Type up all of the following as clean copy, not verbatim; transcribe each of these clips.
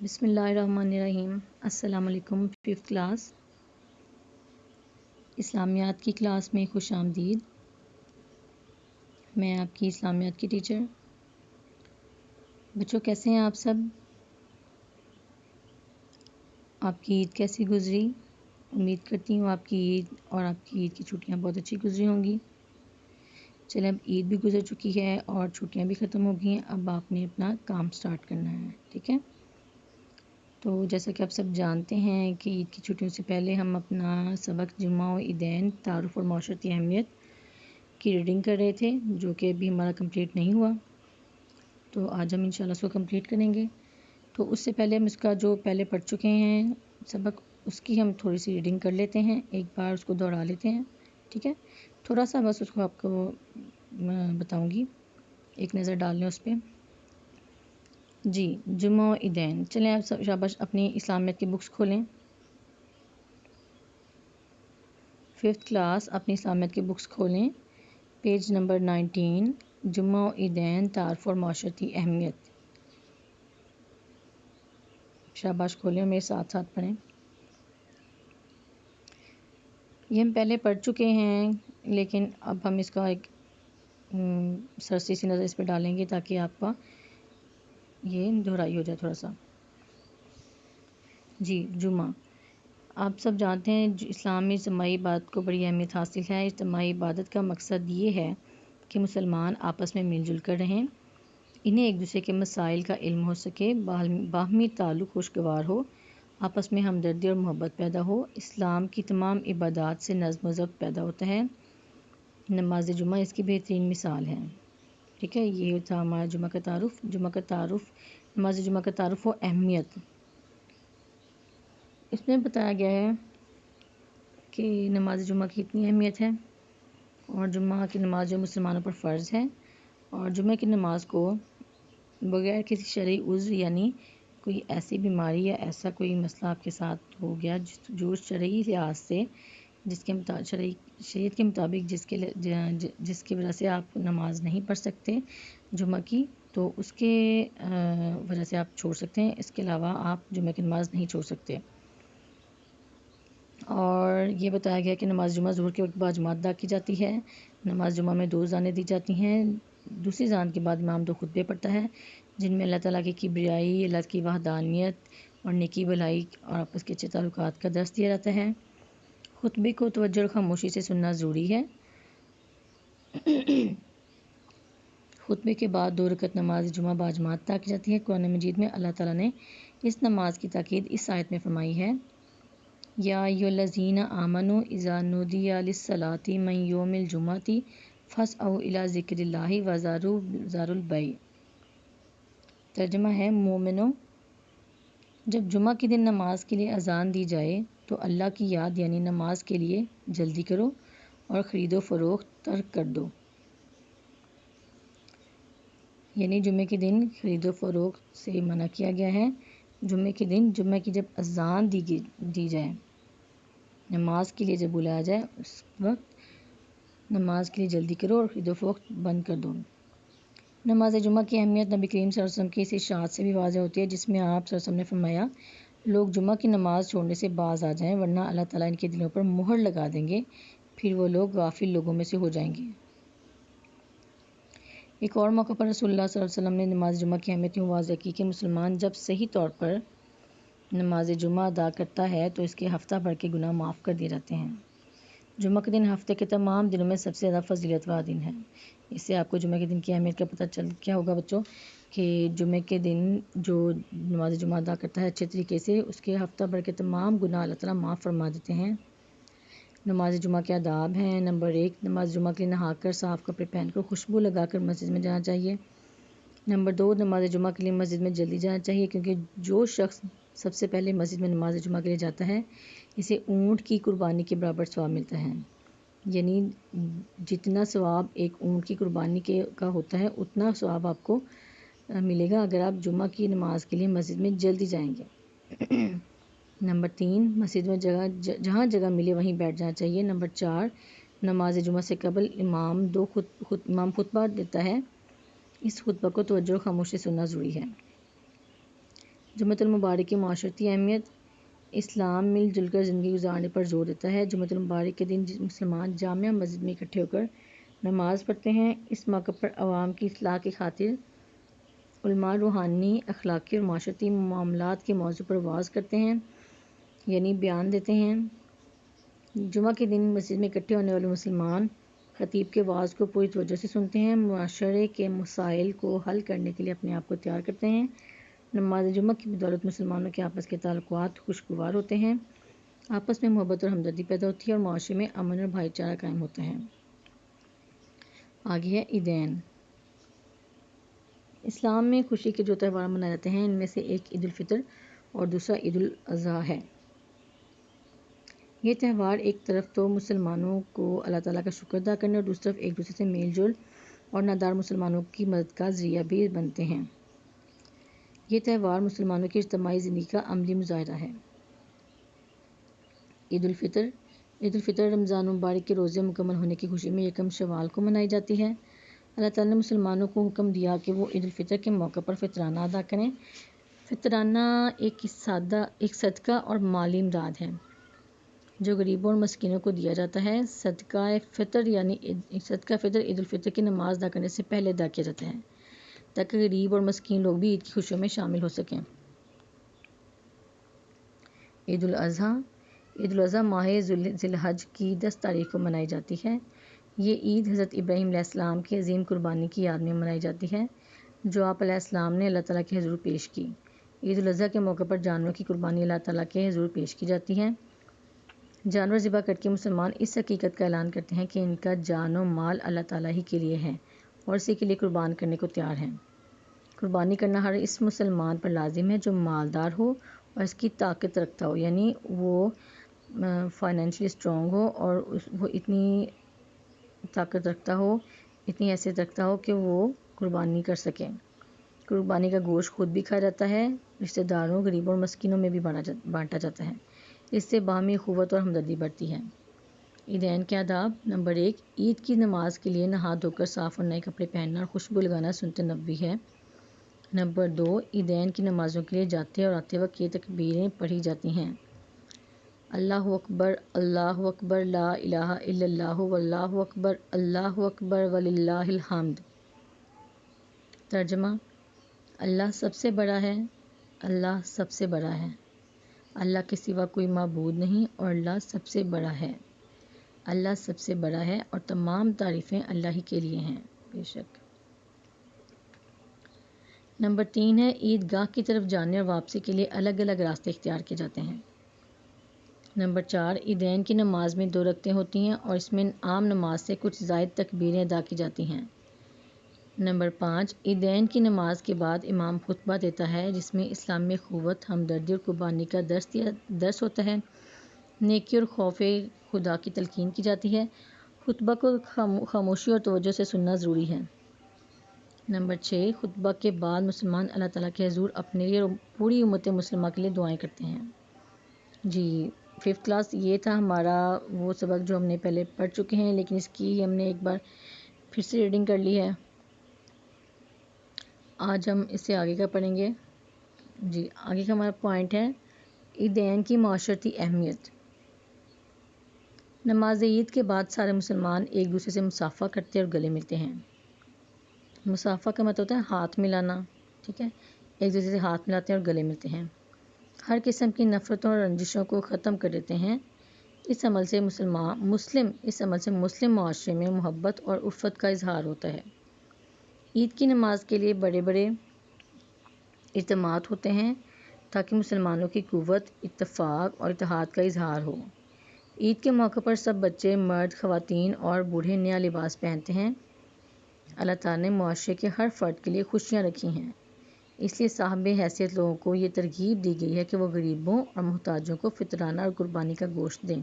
بسم اللہ الرحمن الرحیم۔ السلام علیکم۔ 5th کلاس اسلامیات کی کلاس میں خوش آمدید۔ میں آپ کی اسلامیات کی ٹیچر۔ بچوں کیسے ہیں آپ سب؟ آپ کی عید کیسی گزری؟ امید کرتی ہوں آپ کی عید اور آپ کی عید کی چھٹیاں بہت اچھی گزری ہوں گی۔ چلیں اب عید بھی گزر چکی ہے اور چھٹیاں بھی ختم ہو گئی ہیں، اب آپ نے اپنا کام سٹارٹ کرنا ہے، ٹھیک ہے؟ تو جیسا کہ آپ سب جانتے ہیں کہ عید کی چھٹیوں سے پہلے ہم اپنا سبق جمعہ و عیدین تعارف اور معاشرتی اہمیت کی ریڈنگ کر رہے تھے، جو کہ ابھی ہمارا کمپلیٹ نہیں ہوا، تو آج ہم انشاءاللہ اس کو کمپلیٹ کریں گے۔ تو اس سے پہلے ہم اس کا جو پہلے پڑھ چکے ہیں سبق، اس کی ہم تھوڑی سی ریڈنگ کر لیتے ہیں، ایک بار اس کو دوہرا لیتے ہیں، ٹھیک ہے؟ تھوڑا سا بس اس کو آپ کو بتاؤں گی، ایک نظر ڈال لیں اس پہ۔ جی، جمعہ و عیدین۔ چلیں آپ سب شاباش اپنی اسلامیات کی بکس کھولیں۔ 5th کلاس اپنی اسلامیات کی بکس کھولیں، پیج نمبر 19، جمعہ و عیدین تعارف اور معاشرتی اہمیت۔ شاباش کھولیں اور میرے ساتھ ساتھ پڑھیں۔ یہ ہم پہلے پڑھ چکے ہیں، لیکن اب ہم اس کا ایک سرسری سی نظر اس پہ ڈالیں گے تاکہ آپ کا یہ دہرائی ہو جائے تھوڑا سا۔ جی، جمعہ۔ آپ سب جانتے ہیں اسلام میں اجتماعی عبادت کو بڑی اہمیت حاصل ہے۔ اجتماعی عبادت کا مقصد یہ ہے کہ مسلمان آپس میں مل جل کر رہیں، انہیں ایک دوسرے کے مسائل کا علم ہو سکے، باہمی تعلق خوشگوار ہو، آپس میں ہمدردی اور محبت پیدا ہو۔ اسلام کی تمام عبادات سے نظم و ضبط پیدا ہوتا ہے، نماز جمعہ اس کی بہترین مثال ہے، ٹھیک ہے؟ یہ تھا ہمارا جمعہ کا تعارف۔ جمعہ کا تعارف، نماز جمعہ کا تعارف و اہمیت۔ اس میں بتایا گیا ہے کہ نماز جمعہ کی اتنی اہمیت ہے، اور جمعہ کی نماز جو مسلمانوں پر فرض ہے، اور جمعہ کی نماز کو بغیر کسی شرعی عذر، یعنی کوئی ایسی بیماری یا ایسا کوئی مسئلہ آپ کے ساتھ ہو گیا جو شرعی لحاظ سے شریعت کے مطابق جس کی وجہ سے آپ نماز نہیں پڑھ سکتے جمعہ کی، تو اس کے وجہ سے آپ چھوڑ سکتے ہیں، اس کے علاوہ آپ جمعہ کی نماز نہیں چھوڑ سکتے۔ اور یہ بتایا گیا کہ نماز جمعہ ظہر کے وقت بعد جماعت ادا کی جاتی ہے۔ نماز جمعہ میں 2 اذانیں دی جاتی ہیں۔ دوسری اذان کے بعد امام 2 خطبے پڑھتا ہے، جن میں اللہ تعالیٰ کی کبریائی، اللہ کی وحدانیت اور نیکی بھلائی اور آپس کے اچھے تعلقات کا درس دیا جاتا ہے۔ خطبے کو توجہ اور خاموشی سے سننا ضروری ہے۔ خطبے کے بعد 2 رکعت نماز جمعہ باجماعت ادا کی جاتی ہے۔ قرآن مجید میں اللہ تعالیٰ نے اس نماز کی تاکید اس آیت میں فرمائی ہے، یا ایھا الذین آمنوا اذا نودی للصلاۃ من یوم الجمعۃ فاسعوا الی ذکر اللہ وذروا البیع۔ ترجمہ ہے، مومنو، جب جمعہ کے دن نماز کے لیے اذان دی جائے تو اللہ کی یاد یعنی نماز کے لیے جلدی کرو اور خرید و فروخت ترک کر دو۔ یعنی جمعے کے دن خرید و فروخت سے منع کیا گیا ہے۔ جمعے کے دن، جمعہ کی جب اذان دی جائے، نماز کے لیے جب بلایا جائے، اس وقت نماز کے لیے جلدی کرو اور خرید و فروخت بند کر دو۔ نماز جمعہ کی اہمیت نبی کریم صلی اللہ علیہ وسلم کی اس ارشاد سے بھی واضح ہوتی ہے، جس میں آپ صلی اللہ علیہ وسلم نے فرمایا، لوگ جمعہ کی نماز چھوڑنے سے باز آ جائیں، ورنہ اللہ تعالیٰ ان کے دلوں پر مہر لگا دیں گے، پھر وہ لوگ غافل لوگوں میں سے ہو جائیں گے۔ ایک اور موقع پر رسول اللہ صلی اللہ علیہ وسلم نے نماز جمعہ کی اہمیت یوں واضح کی کہ مسلمان جب صحیح طور پر نماز جمعہ ادا کرتا ہے تو اس کے ہفتہ بھر کے گناہ معاف کر دیے جاتے ہیں۔ جمعہ کے دن ہفتے کے تمام دنوں میں سب سے زیادہ فضیلت والا دن ہے۔ اس سے آپ کو جمعہ کے دن کی اہمیت کا پتہ چل کیا ہوگا بچوں، کہ جمعہ کے دن جو نماز جمعہ ادا کرتا ہے اچھے طریقے سے، اس کے ہفتہ بھر کے تمام گناہ اللہ تعالیٰ معاف فرما دیتے ہیں۔ نماز جمعہ کے آداب ہیں۔ نمبر 1، نماز جمعہ کے لیے نہا کر صاف کپڑے پہن کر خوشبو لگا کر مسجد میں جانا چاہیے۔ نمبر 2، نماز جمعہ کے لیے مسجد میں جلدی جانا چاہیے، کیونکہ جو شخص سب سے پہلے مسجد میں نماز جمعہ کے لیے جاتا ہے، اسے اونٹ کی قربانی کے برابر ثواب ملتا ہے۔ یعنی جتنا ثواب ایک اونٹ کی قربانی کا ہوتا ہے، اتنا ثواب آپ کو ملے گا اگر آپ جمعہ کی نماز کے لیے مسجد میں جلدی جائیں گے۔ نمبر 3، مسجد میں جہاں جگہ ملے وہیں بیٹھ جانا چاہیے۔ نمبر 4، نماز جمعہ سے قبل امام خطبہ دیتا ہے، اس خطبہ کو توجہ اور خاموشی سے سننا ضروری ہے۔ جمعۃ المبارک کی معاشرتی اہمیت: اسلام مل جل کر زندگی گزارنے پر زور دیتا ہے۔ جمعۃ المبارک کے دن مسلمان جامع مسجد میں اکٹھے ہو کر نماز پڑھتے ہیں۔ اس موقع پر عوام کی اصلاح کی خاطر علماء روحانی، اخلاقی اور معاشرتی معاملات کے موضوع پر وعظ کرتے ہیں، یعنی بیان دیتے ہیں۔ جمعہ کے دن مسجد میں اکٹھے ہونے والے مسلمان خطیب کے وعظ کو پوری توجہ سے سنتے ہیں، معاشرے کے مسائل کو حل کرنے کے لیے اپنے آپ کو تیار کرتے ہیں۔ نماز جمعہ کی بدولت مسلمانوں کے آپس کے تعلقات خوشگوار ہوتے ہیں، آپس میں محبت اور ہمدردی پیدا ہوتی ہے اور معاشرے میں امن اور بھائی چارہ قائم ہوتا ہے۔ آگے ہے عیدین۔ اسلام میں خوشی کے جو تہوار منائے جاتے ہیں، ان میں سے ایک عید الفطر اور دوسرا عید الاضحیٰ ہے۔ یہ تہوار ایک طرف تو مسلمانوں کو اللہ تعالیٰ کا شکر ادا کرنے اور دوسری طرف ایک دوسرے سے میل جول اور نادار مسلمانوں کی مدد کا ذریعہ بھی بنتے ہیں۔ یہ تہوار مسلمانوں کی اجتماعی زندگی کا عملی مظاہرہ ہے۔ عید الفطر: عید الفطر رمضان مبارک کے روزے مکمل ہونے کی خوشی میں یکم شوال کو منائی جاتی ہے۔ اللہ تعالیٰ نے مسلمانوں کو حکم دیا کہ وہ عید الفطر کے موقع پر فطرانہ ادا کریں۔ فطرانہ ایک صدقہ اور مالی امداد ہے جو غریبوں اور مسکینوں کو دیا جاتا ہے۔ صدقہ فطر عید الفطر کی نماز ادا کرنے سے پہلے ادا کیا جاتا ہے تاکہ غریب اور مسکین لوگ بھی عید کی خوشیوں میں شامل ہو سکیں۔ عید الاضحیٰ: عید الاضحیٰ ماہ ذی الحج کی 10 تاریخ کو منائی جاتی ہے۔ یہ عید حضرت ابراہیم علیہ السلام کی عظیم قربانی کی یاد میں منائی جاتی ہے جو آپ علیہ السلام نے اللہ تعالیٰ کے حضور پیش کی۔ عید الاضحیٰ کے موقع پر جانوروں کی قربانی اللہ تعالیٰ کے حضور پیش کی جاتی ہے۔ جانور ذبح کر کے مسلمان اس حقیقت کا اعلان کرتے ہیں کہ ان کا جان و مال اللہ تعالیٰ ہی کے لیے ہے اور اسی کے لیے قربان کرنے کو تیار ہیں۔ قربانی کرنا ہر اس مسلمان پر لازم ہے جو مالدار ہو اور اس کی طاقت رکھتا ہو، یعنی وہ فائنینشلی اسٹرانگ ہو اور وہ اتنی طاقت رکھتا ہو، اتنی حیثیت رکھتا ہو کہ وہ قربانی کر سکے۔ قربانی کا گوشت خود بھی کھایا جاتا ہے، رشتہ داروں، غریبوں اور مسکینوں میں بھی بانٹا جاتا ہے۔ اس سے باہمی اخوت اور ہمدردی بڑھتی ہے۔ عیدین کے آداب: نمبر 1، عید کی نماز کے لیے نہا دھو کر صاف اور نئے کپڑے پہننا اور خوشبو لگانا سنت نبوی ہے۔ نمبر 2، عیدین کی نمازوں کے لیے جاتے اور آتے وقت یہ تکبیریں پڑھی جاتی ہیں: اللہ اکبر، اللہ اکبر، لا الہ الا اللہ، واللہ اکبر، اللہ اکبر وللہ الحمد۔ ترجمہ: اللہ سب سے بڑا ہے، اللہ سب سے بڑا ہے، اللہ کے سوا کوئی معبود نہیں اور اللہ سب سے بڑا ہے، اللہ سب سے بڑا ہے اور تمام تعریفیں اللہ ہی کے لیے ہیں، بے شک۔ نمبر 3 ہے عید گاہ کی طرف جانے اور واپسی کے لیے الگ الگ راستے اختیار کیے جاتے ہیں۔ نمبر 4، عیدین کی نماز میں 2 رکعتیں ہوتی ہیں اور اس میں عام نماز سے کچھ زائد تکبیریں ادا کی جاتی ہیں۔ نمبر 5، عیدین کی نماز کے بعد امام خطبہ دیتا ہے جس میں اسلامی اخوت، ہمدردی اور قربانی کا درس ہوتا ہے، نیکی اور خوف خدا کی تلقین کی جاتی ہے۔ خطبہ کو خاموشی اور توجہ سے سننا ضروری ہے۔ نمبر 6، خطبہ کے بعد مسلمان اللہ تعالیٰ کے حضور اپنے لیے اور پوری امت مسلمہ کے لیے دعائیں کرتے ہیں۔ جی 5th کلاس، یہ تھا ہمارا وہ سبق جو ہم نے پہلے پڑھ چکے ہیں، لیکن اس کی ہم نے ایک بار پھر سے ریڈنگ کر لی ہے۔ آج ہم اس سے آگے کا پڑھیں گے۔ جی آگے کا ہمارا پوائنٹ ہے عیدین کی معاشرتی اہمیت۔ نماز عید کے بعد سارے مسلمان ایک دوسرے سے مصافحہ کرتے اور گلے ملتے ہیں۔ مصافحہ کا مطلب ہوتا ہے ہاتھ ملانا، ٹھیک ہے، ایک دوسرے سے ہاتھ ملاتے ہیں اور گلے ملتے ہیں، ہر قسم کی نفرتوں اور رنجشوں کو ختم کر دیتے ہیں۔ اس عمل سے مسلم معاشرے میں محبت اور الفت کا اظہار ہوتا ہے۔ عید کی نماز کے لیے بڑے بڑے اجتماعات ہوتے ہیں تاکہ مسلمانوں کی قوت، اتفاق اور اتحاد کا اظہار ہو۔ عید کے موقع پر سب بچے، مرد، خواتین اور بوڑھے نیا لباس پہنتے ہیں۔ اللہ تعالیٰ نے معاشرے کے ہر فرد کے لیے خوشیاں رکھی ہیں، اس لیے صاحب حیثیت لوگوں کو یہ ترغیب دی گئی ہے کہ وہ غریبوں اور محتاجوں کو فطرانہ اور قربانی کا گوشت دیں۔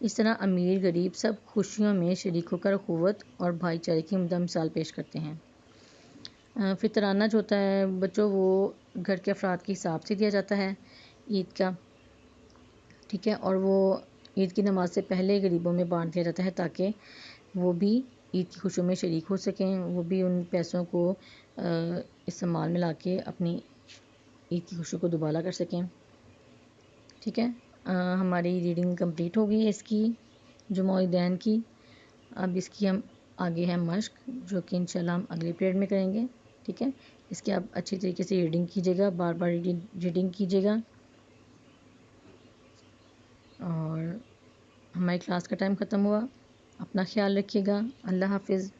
اس طرح امیر غریب سب خوشیوں میں شریک ہو کر اخوت اور بھائی چارے کی عمدہ مثال پیش کرتے ہیں۔ فطرانہ جو ہوتا ہے بچوں، وہ گھر کے افراد کے حساب سے دیا جاتا ہے عید کا، ٹھیک ہے، اور وہ عید کی نماز سے پہلے غریبوں میں بانٹ دیا جاتا ہے تاکہ وہ بھی عید کی خوشیوں میں شریک ہو سکیں، وہ بھی ان پیسوں کو استعمال میں لا کے اپنی عید کی خوشی کو دوبالا کر سکیں. ٹھیک ہے، ہماری ریڈنگ کمپلیٹ ہو گئی ہے اس کی، جمعہ دین کی. اب اس کی ہم آگے ہے مشق، جو کہ انشاءاللہ ہم اگلے پیریڈ میں کریں گے. ٹھیک ہے، اس کی آپ اچھی طریقے سے ریڈنگ کیجیے گا، بار بار ریڈنگ کیجیے گا. اور ہماری کلاس کا ٹائم ختم ہوا. اپنا خیال رکھیے گا. اللہ حافظ.